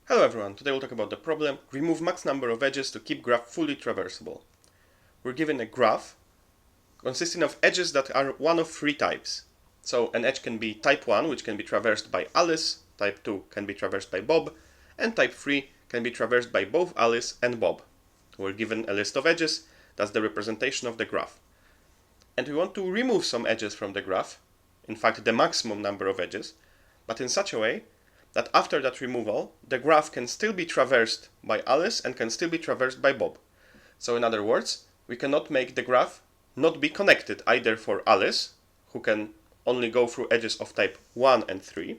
Hello everyone, today we'll talk about the problem remove max number of edges to keep graph fully traversable. We're given a graph consisting of edges that are one of three types. So an edge can be type 1, which can be traversed by Alice, type 2 can be traversed by Bob, and type 3 can be traversed by both Alice and Bob. We're given a list of edges, that's the representation of the graph. And we want to remove some edges from the graph, in fact the maximum number of edges, but in such a way that after that removal, the graph can still be traversed by Alice and can still be traversed by Bob. So in other words, we cannot make the graph not be connected either for Alice, who can only go through edges of type 1 and 3,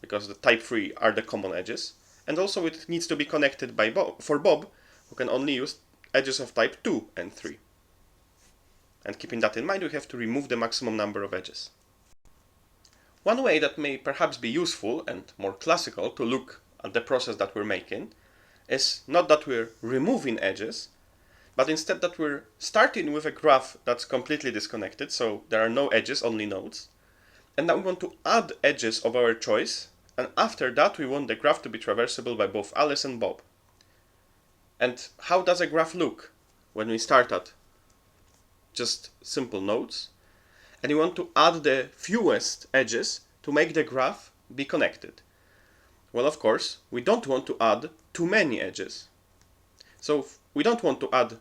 because the type 3 are the common edges, and also it needs to be connected by for Bob, who can only use edges of type 2 and 3. And keeping that in mind, we have to remove the maximum number of edges. One way that may perhaps be useful and more classical to look at the process that we're making is not that we're removing edges, but instead that we're starting with a graph that's completely disconnected, so there are no edges, only nodes. And now we want to add edges of our choice, and after that we want the graph to be traversable by both Alice and Bob. And how does a graph look when we start at just simple nodes? And we want to add the fewest edges to make the graph be connected. Well, of course, we don't want to add too many edges. So we don't want to add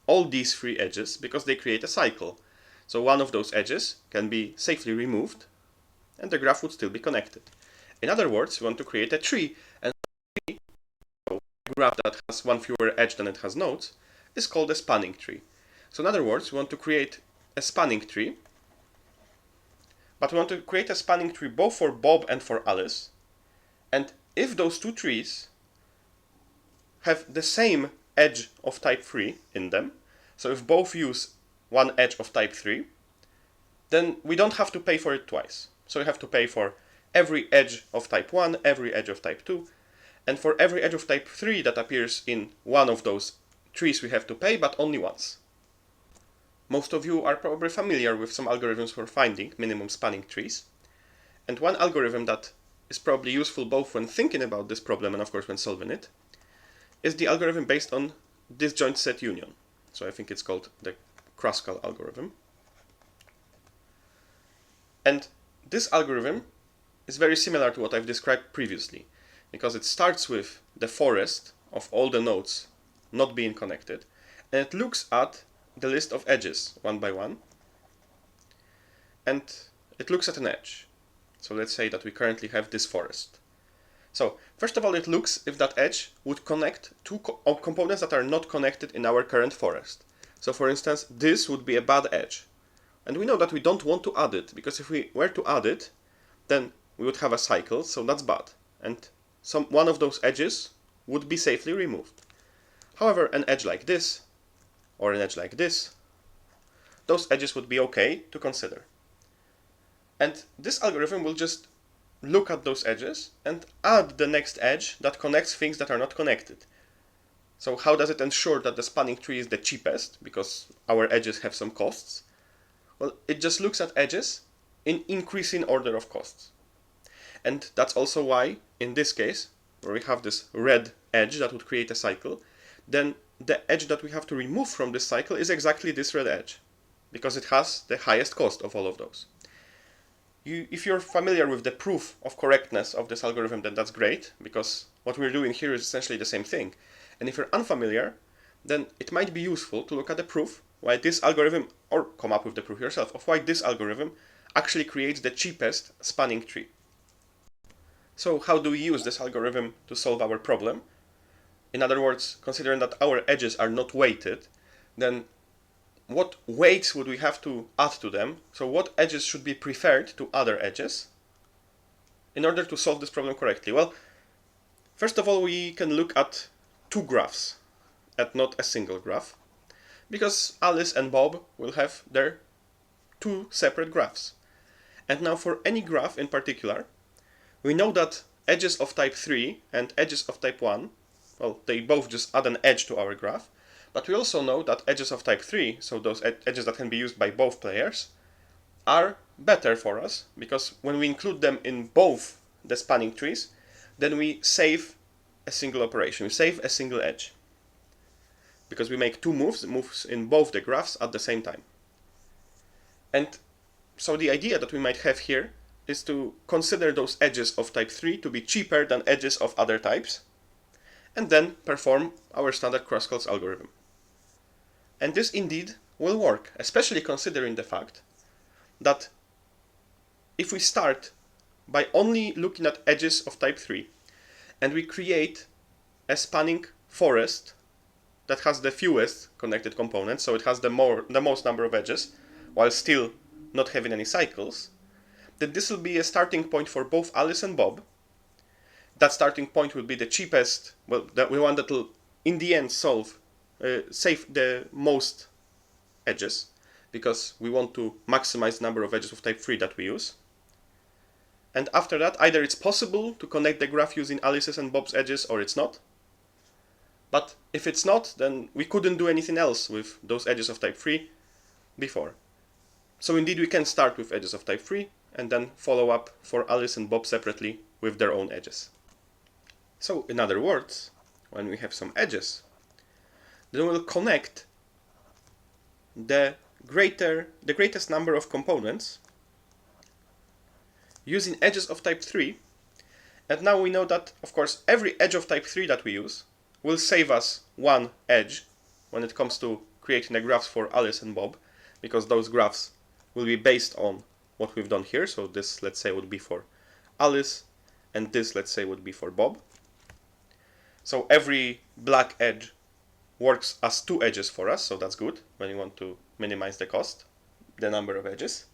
all these three edges because they create a cycle. So one of those edges can be safely removed and the graph would still be connected. In other words, we want to create a tree, and a graph that has one fewer edge than it has nodes is called a spanning tree. So in other words, we want to create a spanning tree, but we want to create a spanning tree both for Bob and for Alice. And if those two trees have the same edge of type 3 in them, so if both use one edge of type 3, then we don't have to pay for it twice. So we have to pay for every edge of type 1, every edge of type 2, and for every edge of type 3 that appears in one of those trees we have to pay, but only once. Most of you are probably familiar with some algorithms for finding minimum spanning trees. And one algorithm that is probably useful both when thinking about this problem and of course when solving it is the algorithm based on disjoint set union. So I think it's called the Kruskal algorithm. And this algorithm is very similar to what I've described previously, because it starts with the forest of all the nodes not being connected, and it looks at the list of edges one by one, and it looks at an edge. So let's say that we currently have this forest. So first of all, it looks if that edge would connect two components that are not connected in our current forest. So for instance, this would be a bad edge, and we know that we don't want to add it, because if we were to add it, then we would have a cycle, so that's bad, and one of those edges would be safely removed. However, an edge like this or an edge like this, those edges would be okay to consider. And this algorithm will just look at those edges and add the next edge that connects things that are not connected. So how does it ensure that the spanning tree is the cheapest, because our edges have some costs? Well, it just looks at edges in increasing order of costs. And that's also why, in this case, where we have this red edge that would create a cycle, then the edge that we have to remove from this cycle is exactly this red edge, because it has the highest cost of all of those. If you're familiar with the proof of correctness of this algorithm, then that's great, because what we're doing here is essentially the same thing. And if you're unfamiliar, then it might be useful to look at the proof why this algorithm, or come up with the proof yourself, of why this algorithm actually creates the cheapest spanning tree. So how do we use this algorithm to solve our problem? In other words, considering that our edges are not weighted, then what weights would we have to add to them? So what edges should be preferred to other edges in order to solve this problem correctly? Well, first of all, we can look at two graphs and not a single graph, because Alice and Bob will have their two separate graphs. And now for any graph in particular, we know that edges of type 3 and edges of type 1, well, they both just add an edge to our graph, but we also know that edges of type 3, so those edges that can be used by both players, are better for us, because when we include them in both the spanning trees, then we save a single operation, we save a single edge. Because we make two moves in both the graphs at the same time. And so the idea that we might have here is to consider those edges of type 3 to be cheaper than edges of other types, and then perform our standard cross-calls algorithm. And this indeed will work, especially considering the fact that if we start by only looking at edges of type 3, and we create a spanning forest that has the fewest connected components, so it has the most number of edges, while still not having any cycles, then this will be a starting point for both Alice and Bob. That starting point will be the cheapest, well, that we want that will, in the end, save the most edges, because we want to maximize the number of edges of type 3 that we use. And after that, either it's possible to connect the graph using Alice's and Bob's edges, or it's not. But if it's not, then we couldn't do anything else with those edges of type 3 before. So indeed we can start with edges of type 3, and then follow up for Alice and Bob separately with their own edges. So in other words, when we have some edges, then we'll connect the greatest number of components using edges of type 3. And now we know that, of course, every edge of type 3 that we use will save us one edge when it comes to creating the graphs for Alice and Bob, because those graphs will be based on what we've done here. So this, let's say, would be for Alice, and this, let's say, would be for Bob. So every black edge works as two edges for us, so that's good when you want to minimize the cost, the number of edges.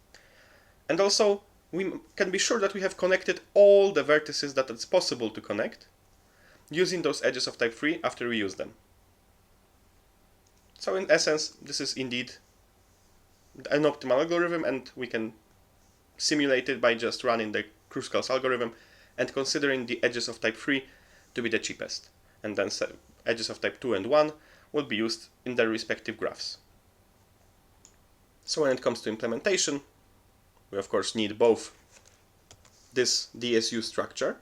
And also, we can be sure that we have connected all the vertices that it's possible to connect using those edges of type 3 after we use them. So in essence, this is indeed an optimal algorithm, and we can simulate it by just running the cross-calls algorithm and considering the edges of type 3 to be the cheapest. And then edges of type 2 and 1 will be used in their respective graphs. So when it comes to implementation, we of course need both this DSU structure,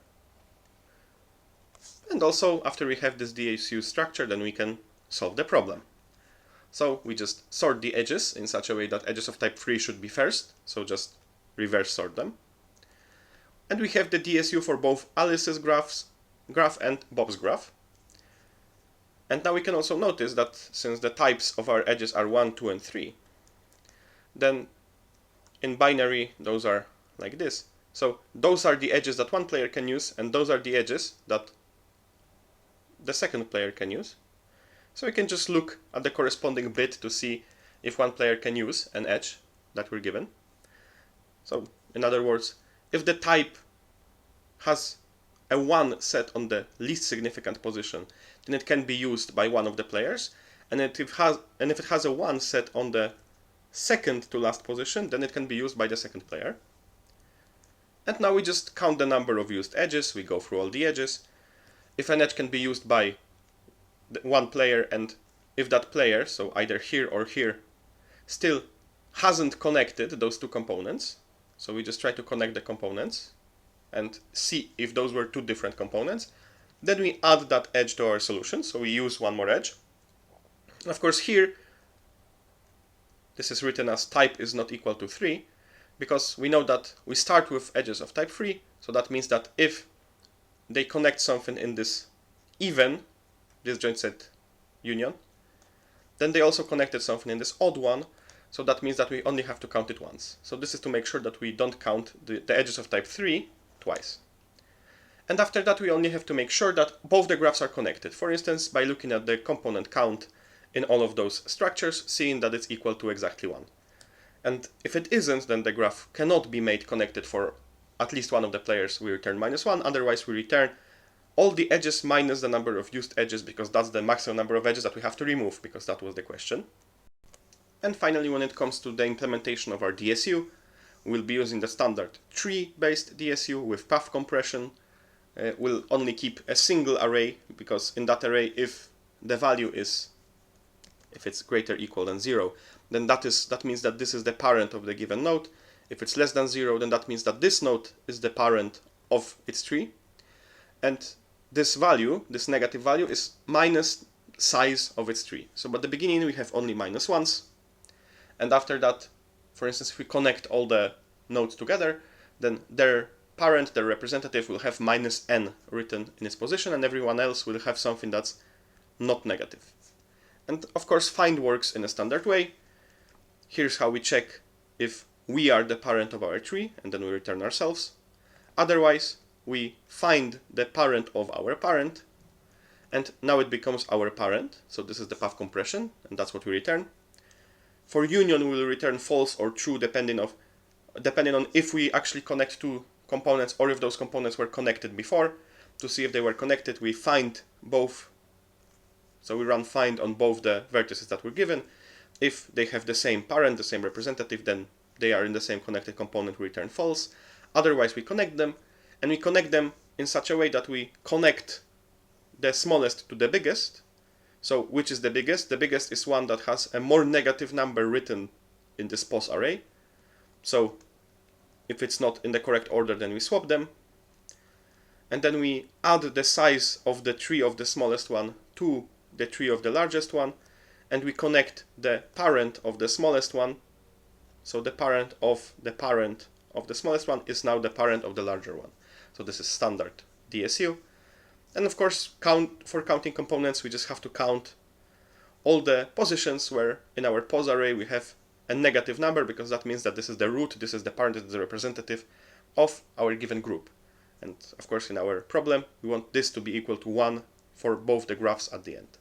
and also after we have this DSU structure, then we can solve the problem. So we just sort the edges in such a way that edges of type 3 should be first, so just reverse sort them. And we have the DSU for both Alice's graph and Bob's graph. And now we can also notice that since the types of our edges are 1, 2, and 3, then in binary those are like this. So those are the edges that one player can use, and those are the edges that the second player can use. So we can just look at the corresponding bit to see if one player can use an edge that we're given. So in other words, if the type has a 1 set on the least significant position, then it can be used by one of the players, and if it has a 1 set on the second to last position, then it can be used by the second player. And now we just count the number of used edges, we go through all the edges. If an edge can be used by one player, and if that player, so either here or here, still hasn't connected those two components, so we just try to connect the components and see if those were two different components, then we add that edge to our solution, so we use one more edge. And of course here, this is written as type is not equal to 3, because we know that we start with edges of type 3, so that means that if they connect something in this even disjoint set union, then they also connected something in this odd one, so that means that we only have to count it once. So this is to make sure that we don't count the edges of type 3 twice. And after that we only have to make sure that both the graphs are connected, for instance by looking at the component count in all of those structures, seeing that it's equal to exactly 1. And if it isn't, then the graph cannot be made connected for at least one of the players, we return -1, otherwise we return all the edges minus the number of used edges, because that's the maximum number of edges that we have to remove, because that was the question. And finally, when it comes to the implementation of our DSU, we'll be using the standard tree-based DSU with path compression. We'll only keep a single array, because in that array, if the value is, if it's greater or equal than 0, then that means that this is the parent of the given node. If it's less than 0, then that means that this node is the parent of its tree. and this value, this negative value, is minus size of its tree. So at the beginning we have only minus ones, and after that, for instance, if we connect all the nodes together, then their parent, their representative, will have minus n written in its position, and everyone else will have something that's not negative. And of course, find works in a standard way. Here's how we check if we are the parent of our tree, and then we return ourselves. Otherwise, we find the parent of our parent, and now it becomes our parent. So this is the path compression, and that's what we return. For union, we will return false or true depending on if we actually connect two components or if those components were connected before. To see if they were connected, we find both. So we run find on both the vertices that were given. If they have the same parent, the same representative, then they are in the same connected component, we return false. Otherwise, we connect them, and we connect them in such a way that we connect the smallest to the biggest. So which is the biggest? The biggest is one that has a more negative number written in this pos array. So if it's not in the correct order, then we swap them. And then we add the size of the tree of the smallest one to the tree of the largest one, and we connect the parent of the smallest one. So the parent of the smallest one is now the parent of the larger one. So this is standard DSU. And of course, for counting components, we just have to count all the positions where in our pos array we have a negative number, because that means that this is the root, this is the parent, this is the representative of our given group. And of course, in our problem, we want this to be equal to 1 for both the graphs at the end.